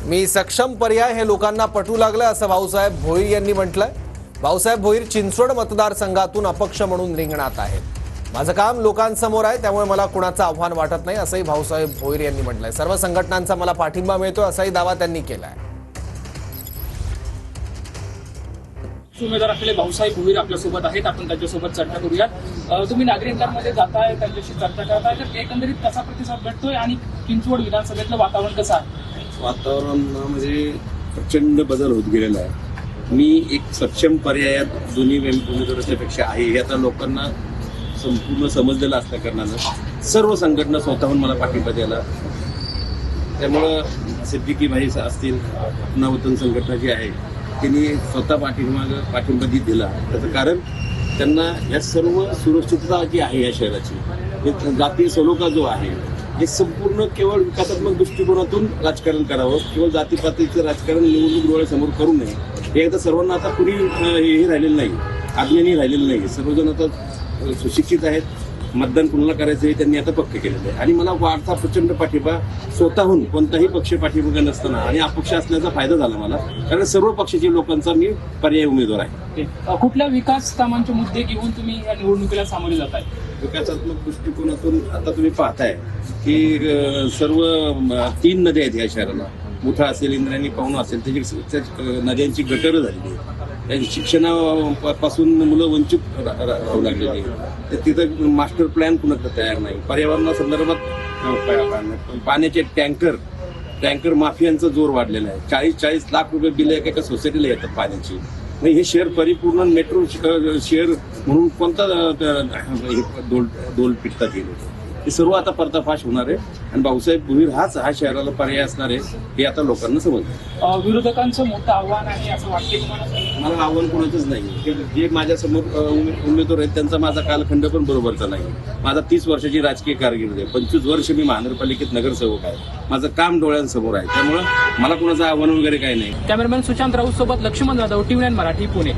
मी सक्षम पर्याय हे लोकांना पटू लागलं असं भाऊसाहेब भोईर यांनी म्हटलंय। भाऊसाहेब भोईर चिंचवड मतदारसंघातून अपक्ष म्हणून रिंगणात आहेत। माझं काम लोकांसमोर आहे, त्यामुळे मला कुणाचं आव्हान वाटत नाही असंही भाऊसाहेब भोईर यांनी म्हटलंय। सर्व संघटनांचा मला पाठिंबा मिळतो असाही दावा त्यांनी केलाय। उमेदवार असलेले भाऊसाहेब भोईर आपल्यासोबत आहेत, आपण त्यांच्यासोबत चर्चा करूयात। तुम्ही नागरिकांमध्ये जाताय, त्यांच्याशी चर्चा करताय, तर एकंदरीत कसा प्रतिसाद भेटतोय आणि चिंचवड विधानसभेतलं वातावरण कसं आहे? वातावरण म्हणजे प्रचंड बदल होत गेलेला आहे। मी एक सक्षम पर्यायात दोन्ही उमेदवारांच्या पेक्षा आहे हे आता लोकांना संपूर्ण समजलेलं असल्या कारणानं सर्व संघटना स्वतःहून मला पाठिंबा द्यायला, त्यामुळं सिद्दीकी भाई असतील, पुनर्वतन संघटना जी आहे त्यांनी स्वतः पाठिंबा दिला। त्याचं कारण त्यांना या सर्व सुरक्षितता जी आहे या शहराची, जातीय सलोखा जो आहे हे संपूर्ण केवळ विकासात्मक दृष्टिकोनातून राजकारण करावं, केवळ जातीपातीचं राजकारण निवडणूक डोळ्यासमोर करू नये। हे एकदा सर्वांना आता कुणी हे राहिलेलं नाही, अज्ञानी राहिलेलं नाही, सर्वजण आता सुशिक्षित आहेत। मतदान कुणाला करायचं हे त्यांनी आता पक्क केलेलं आहे आणि मला वाढता प्रचंड पाठिंबा स्वतःहून, कोणताही पक्ष पाठिंबा नसताना आणि अपक्ष असण्याचा फायदा झाला मला, कारण सर्व पक्षाच्या लोकांचा मी पर्यायी उमेदवार आहे। कुठल्या विकास कामांचे मुद्दे घेऊन तुम्ही या निवडणुकीला सामोरे जात आहे? विकासात्मक दृष्टिकोनातून आता तुम्ही पाहताय की सर्व 3 नद्या आहेत या शहराला, मुठा असेल, इंद्रायणी, पावना असेल, त्याची नद्यांची गटरं झालेली आहे। शिक्षणापासून मुलं वंचित राहू लागलेली आहे। तर तिथं मास्टर प्लॅन कुणाकडे तयार नाही। पर्यावरणासंदर्भात पाण्याचे टँकर माफियांचा जोर वाढलेला आहे। 40-40 लाख रुपये बिल एका सोसायटीला येतात पाण्याची। नाही, हे शहर परिपूर्ण मेट्रो शहर म्हणून कोणता डोल पिटतात येईल, हे सर्व आता पर्दाफाश होणार आहे आणि भाऊसाहेब भोईर हा शहराला पर्याय असणार आहे हे आता लोकांना समजलं। विरोधकांचं मोठं आव्हान आहे असं वाटते तुम्हाला? मला आव्हान कोणाचंच नाही। जे माझ्यासमोर उमेदवार आहेत त्यांचा माझा कालखंड पण बरोबरचा नाही। माझा 30 वर्षाची राजकीय कारकीर्द आहे, 25 वर्ष मी महानगरपालिकेत नगरसेवक आहे। माझं काम डोळ्यांसमोर आहे, त्यामुळं मला कोणाचं आव्हान वगैरे काही नाही। कॅमेरामॅन सुशांत राऊत सोबत लक्ष्मण जाधव, TV9 मराठी, पुणे।